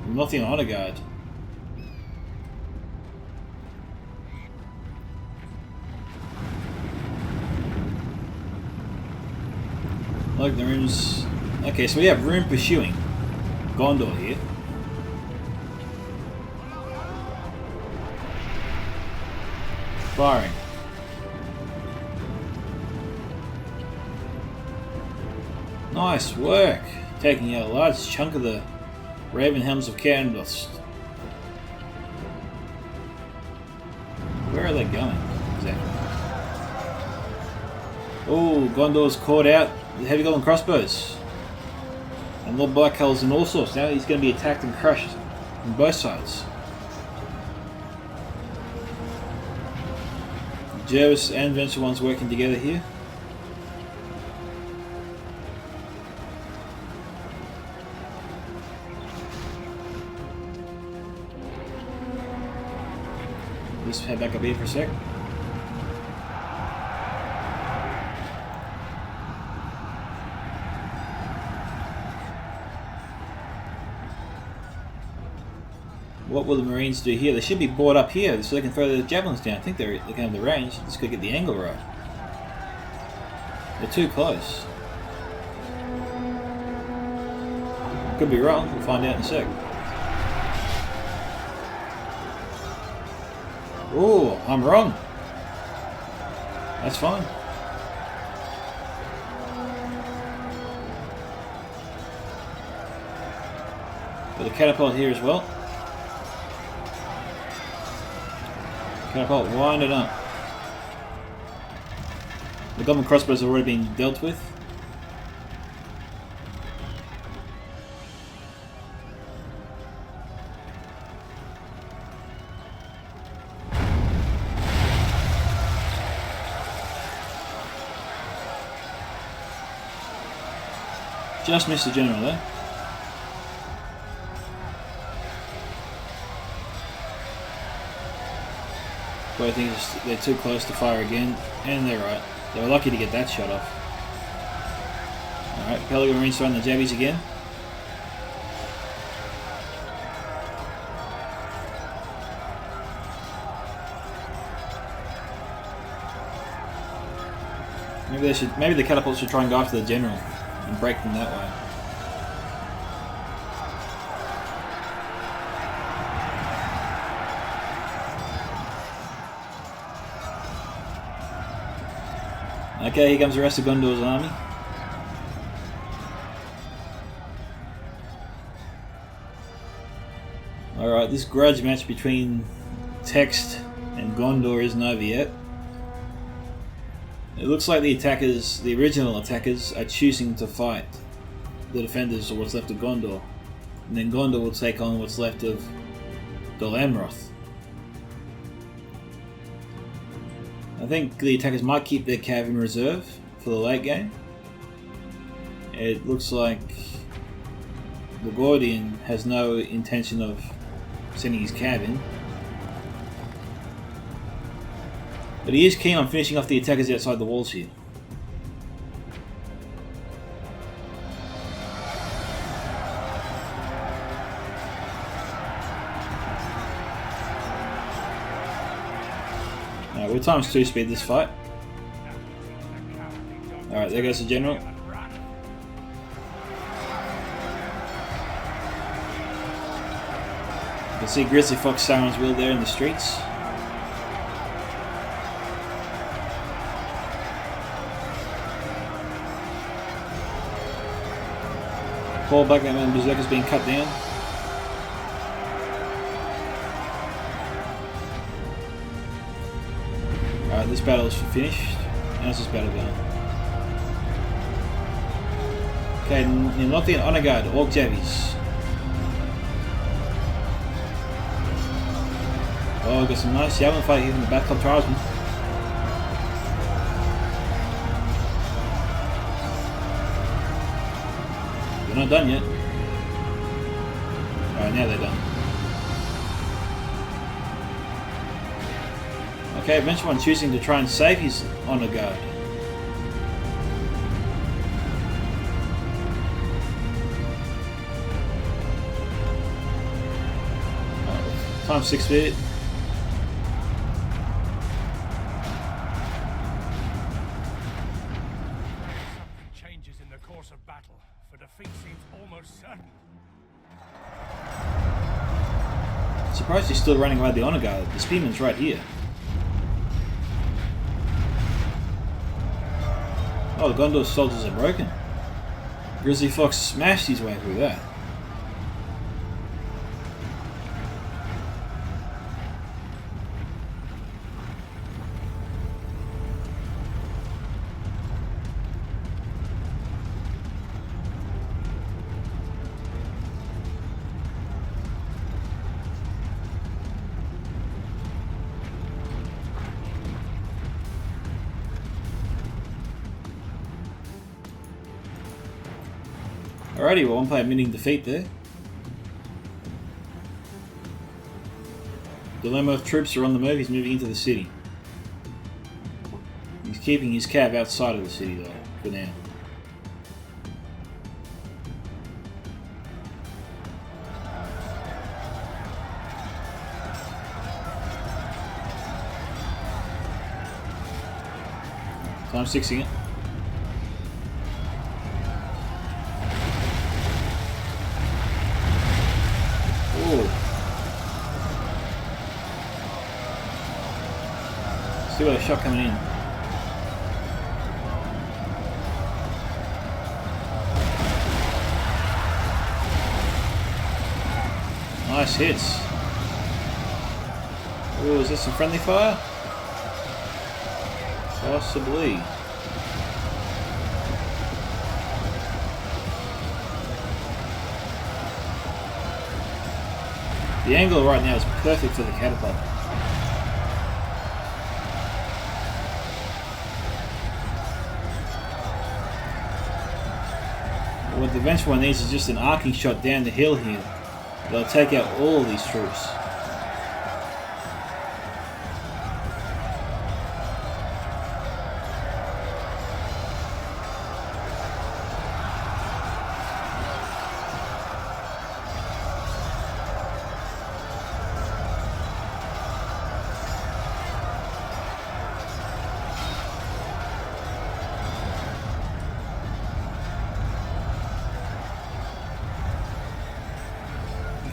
Nothing on honor guard. Like the rooms. Okay, so we have room pursuing Gondor here. Firing. Nice work. Taking out a large chunk of the Raven Helms of Cairnbust. Where are they going exactly? Oh, Gondor's caught out the heavy goblin crossbows. And Lord Blackhull's in all sorts. Now he's going to be attacked and crushed on both sides. Gervais and Venture One's working together here. Let's head back up here for a sec. What will the Marines do here? They should be brought up here so they can throw the javelins down. I think they're going to have the range. Just got to get the angle right. They're too close. Could be wrong. We'll find out in a sec. Oh, I'm wrong. That's fine. Got a catapult here as well. Catapult winding up. The Goblin Crossbows have already been dealt with. Just missed the general there. But I think they're too close to fire again, and they're right. They were lucky to get that shot off. Alright, Pelican Marines throwing the jabbies again. Maybe the catapults should try and go after the general and break them that way. Okay, here comes the rest of Gondor's army. Alright, this grudge match between Text and Gondor isn't over yet. It looks like the attackers, the original attackers, are choosing to fight the defenders or what's left of Gondor. And then Gondor will take on what's left of Dol Amroth. I think the attackers might keep their cav in reserve for the late game. It looks like the Gordian has no intention of sending his cab in. But he is keen on finishing off the attackers outside the walls here. Alright, we're times 2 speed this fight. Alright, there goes the general. You can see Grizzly Fox Siren's Wheel there in the streets. Paul Blackman Berserker's being cut down. Alright, this battle is finished. How's this battle going? Okay, Nilothian Honor Guard, Orc Javies. Oh, got some nice Yavin fight here from the Battle Club Tribesmen. They're not done yet. Alright, now they're done. Okay, Venture One choosing to try and save his Honor Guard. Times 6 speed. Changes in the course of battle, for defeat seems almost certain. Surprised he's still running away the Honor Guard. The Spearman's right here. Oh, the Gondor soldiers are broken. Grizzly Fox smashed his way through that. Alrighty, well, one player admitting defeat there. Dilemma of troops are on the move, he's moving into the city. He's keeping his cab outside of the city though, for now. Time 6ing it. Still got a shot coming in. Nice hits. Oh, is this some friendly fire? Possibly. The angle right now is perfect for the catapult. What the Vengeful One needs is just an arcing shot down the hill here. They'll take out all of these troops.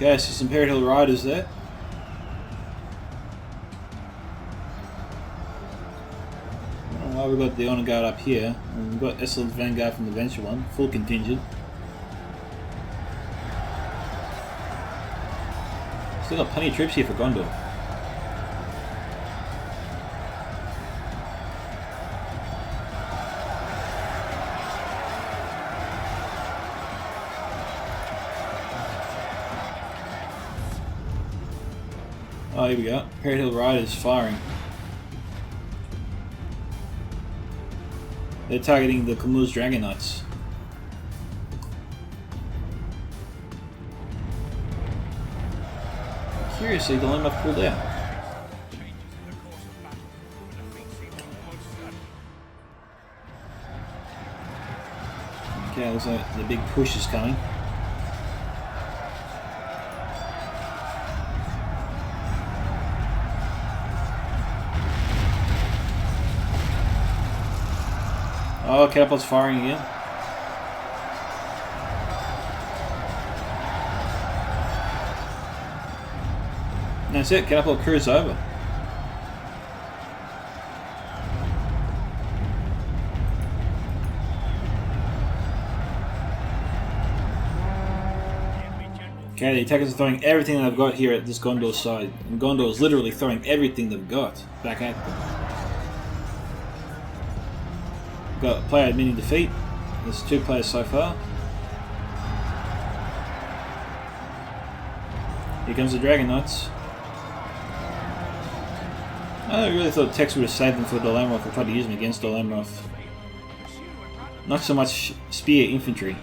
Okay, so some Imperial Hill Riders there. I don't know why we've got the Honor Guard up here. And we've got Essel's Vanguard from the Venture One, full contingent. Still got plenty of troops here for Gondor. Oh, here we go. Imperial Hill Riders firing. They're targeting the Kamuz Dragon Knights. Mysteriously, the Lamb pulled out. Changes in the course of battle, for defeat seems almost certain. Okay, looks like the big push is coming. Oh, catapult's firing again. And that's it, catapult crew's over. Okay, the attackers are throwing everything they've got here at this Gondor side. And Gondor is literally throwing everything they've got back at them. Got a player admitting defeat. There's 2 players so far. Here comes the Dragon Knights. I really thought Tex would have saved them for Dalamroth or tried to use them against Dalamroth. Not so much spear infantry.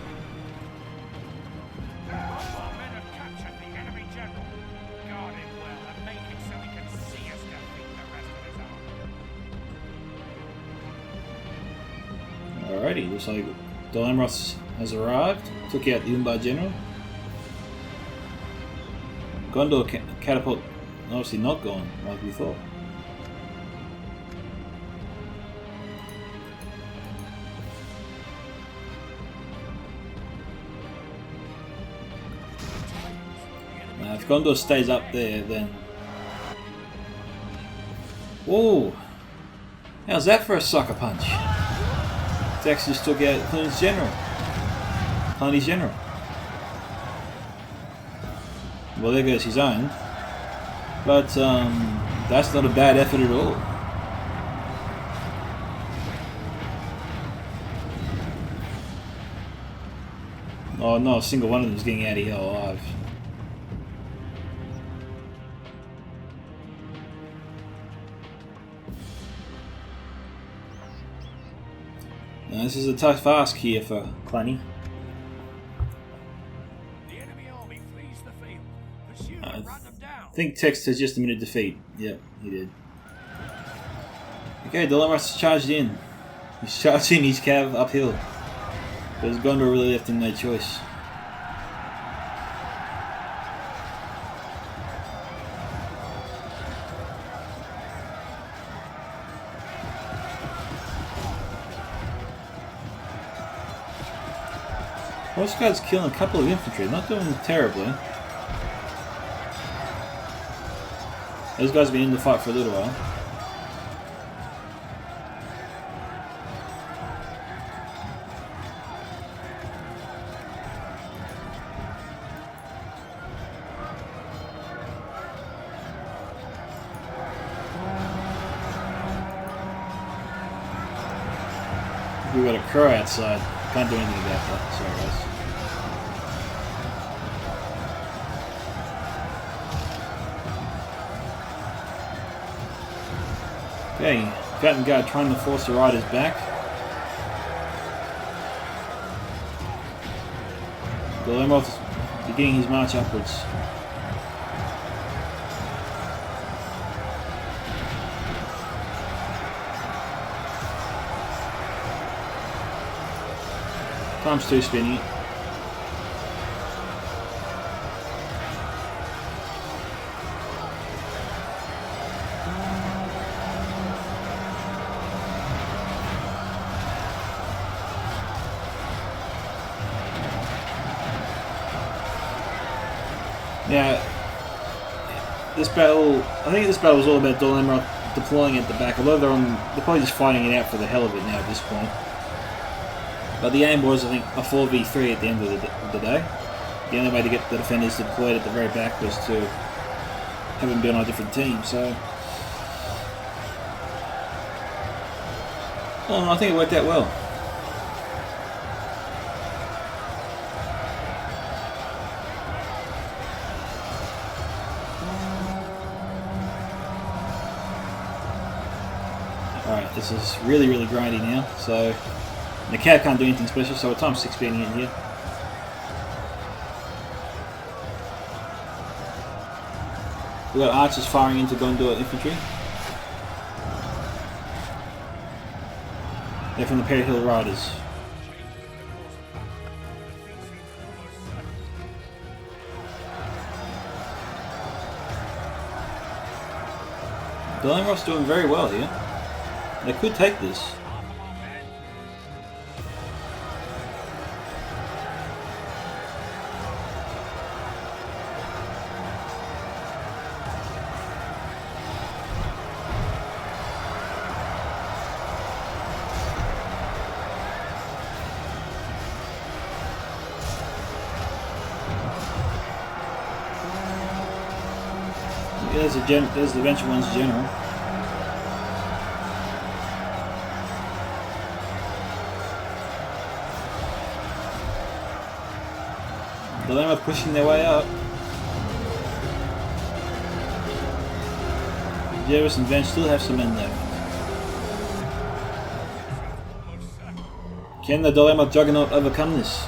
Alrighty, looks like Dalamroth has arrived. Took out the Umbar General. Gondor catapult obviously not gone like we thought. Now, if Gondor stays up there, then... Whoa! How's that for a sucker punch? Tex just took out Cluny's General. Cluny's General. Well, there goes his own. But, that's not a bad effort at all. Oh, not a single one of them is getting out of here alive. Now, this is a tough ask here for Cluny. The enemy army flees the field. Pursue and run them down. I think Tex has just admitted defeat. Yep, he did. Okay, Dalamroth's charged in. He's charging his cav uphill. Because Gondor really left him no choice. Well, this guy's killing a couple of infantry, not doing terribly. Those guys have been in the fight for a little while. We've got a crow outside. Can't do anything about that. Sorry, guys. Okay, Fountain Guard trying to force the riders back. Dalamroth is beginning his march upwards. Times 2 spinning it. Now, this battle, I think this battle was all about Dalamroth deploying at the back, although they're probably just fighting it out for the hell of it now at this point. But the aim was, I think, a 4v3 at the end of the day. The only way to get the defenders deployed at the very back was to have them be on a different team, so... Well, I think it worked out well. Alright, this is really grindy now, so... The cav can't do anything special, so at times 6 being in here. We've got archers firing into Gondor infantry. They're from the Perry Hill Riders. Dalamoth's doing very well here. They could take this. There's the Venture One's general. Dalamoth pushing their way up. Gervais and Venge still have some men left. Can the Dalamoth Juggernaut overcome this?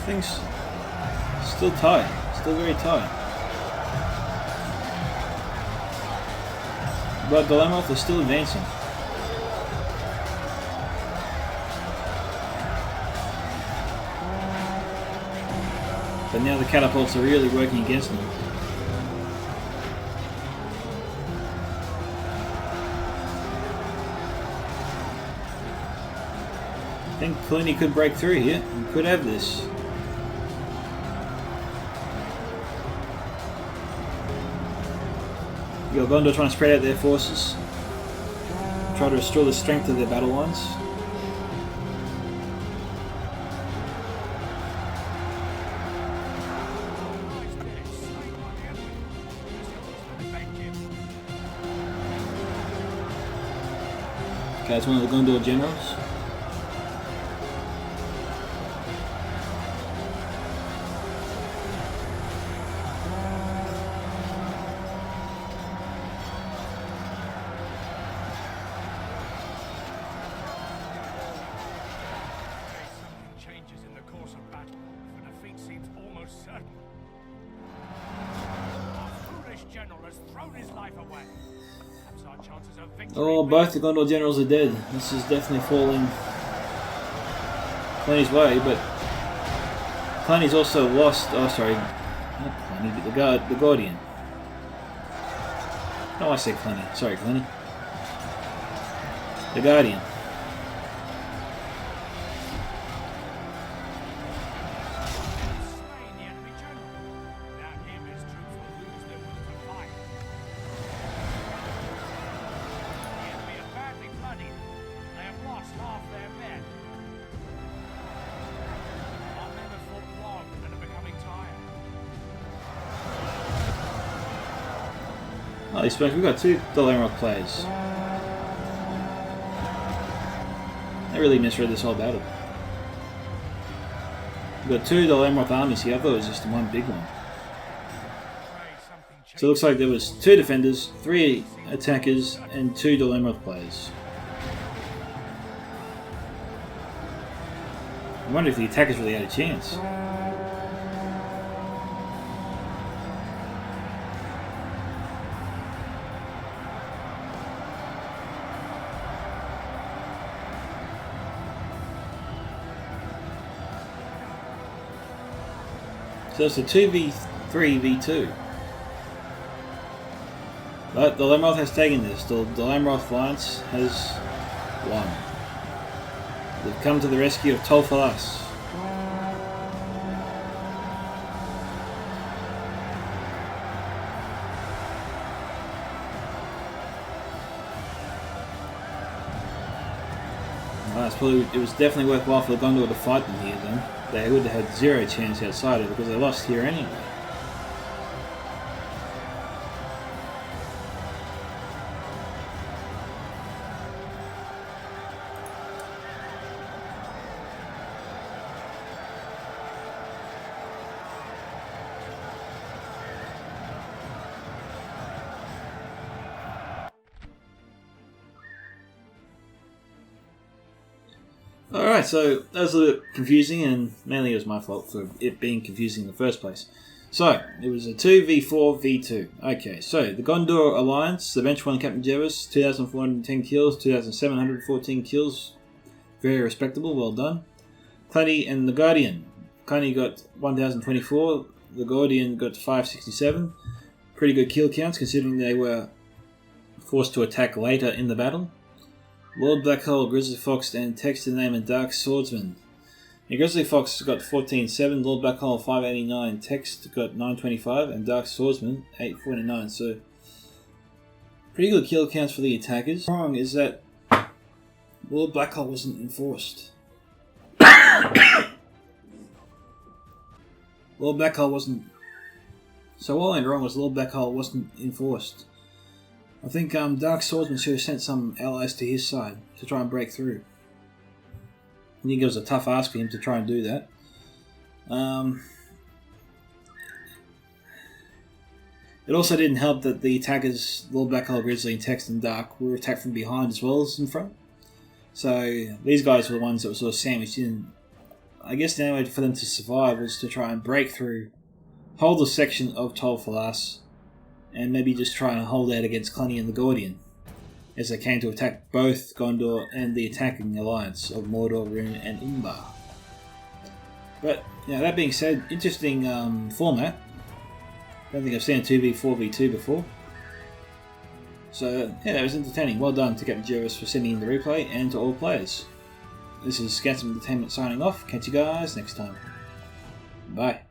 Things still tight, still very tight. But Dalamoth is still advancing. But now the catapults are really working against them. I think Clooney could break through here and could have this. You got Gondor trying to spread out their forces, try to restore the strength of their battle lines. Okay, it's one of the Gondor generals. Oh, both the Gondor generals are dead. This is definitely falling Clooney's way, but Clooney's also lost. Oh, sorry, not Clooney, but the Guardian. No, I say Clooney. Sorry, Clooney. The Guardian. Oh, we've got two Dalamoth players. I really misread this whole battle. We've got two Dalamoth armies here. I thought it was just one big one. So it looks like there was two defenders, three attackers, and two Dalamoth players. I wonder if the attackers really had a chance. So it's a 2v3 v2. But the Dalamoth has taken this. The Dalamoth Alliance has won. They've come to the rescue of Tol Folas. It was definitely worthwhile for the Gondor to fight them here then. They would have had zero chance outside it because they lost here anyway. Alright, so that was a little bit confusing, and mainly it was my fault for it being confusing in the first place. So, it was a 2v4v2. Okay, so the Gondor Alliance, the bench one Captain Gervais, 2,410 kills, 2,714 kills. Very respectable, well done. Clanny and the Guardian. Clanny got 1,024, the Guardian got 567. Pretty good kill counts considering they were forced to attack later in the battle. Lord Blackhole, Grizzly Fox, and Text the Name and Dark Swordsman. The Grizzly Fox got 14.7, Lord Blackhole 589, Text got 925, and Dark Swordsman 849. So, pretty good kill counts for the attackers. Wrong is that Lord Blackhole wasn't enforced. Lord Blackhole wasn't. So all I went wrong was Lord Blackhole wasn't enforced. I think Dark Swordsman should have sent some allies to his side to try and break through. I think it was a tough ask for him to try and do that. It also didn't help that the attackers, Lord Blackhole, Grizzly, and Text and Dark, were attacked from behind as well as in front. So these guys were the ones that were sort of sandwiched in. I guess the only way for them to survive was to try and break through, hold a section of Tol Folas, and maybe just try and hold out against Clanny and the Guardian, as they came to attack both Gondor and the attacking alliance of Mordor, Rune, and Umbar. But, that being said, interesting format. I don't think I've seen a 2v4v2 before. So, that was entertaining. Well done to Captain Gervais for sending in the replay, and to all players. This is Scouts of Entertainment signing off. Catch you guys next time. Bye.